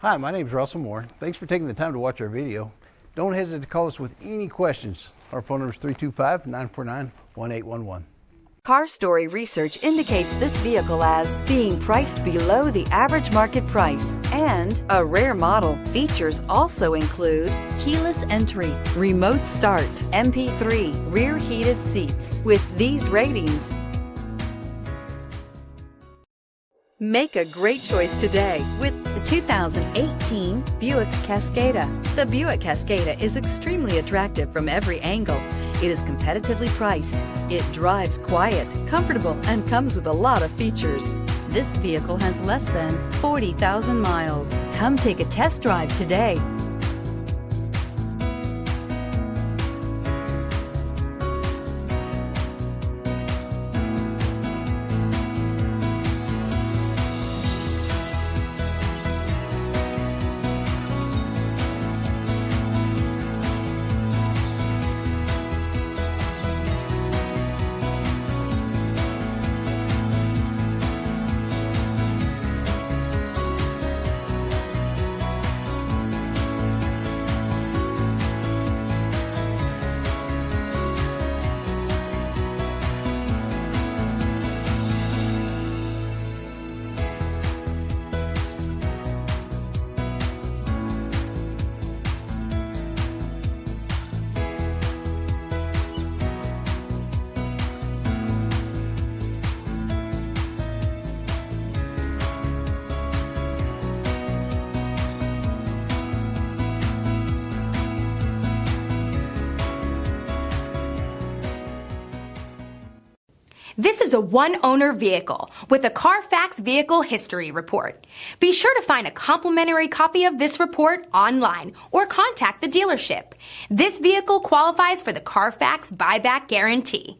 Hi, my name is Russell Moore. Thanks for taking the time to watch our video. Don't hesitate to call us with any questions. Our phone number is 325-949-1811. Car Story research indicates this vehicle as being priced below the average market price and a rare model. Features also include keyless entry, remote start, MP3, rear heated seats. With these ratings, make a great choice today with the 2018 Buick Cascada. The Buick Cascada is extremely attractive from every angle. It is competitively priced. It drives quiet, comfortable, and comes with a lot of features. This vehicle has less than 40,000 miles. Come take a test drive today. This is a one-owner vehicle with a Carfax Vehicle History Report. Be sure to find a complimentary copy of this report online or contact the dealership. This vehicle qualifies for the Carfax Buyback Guarantee.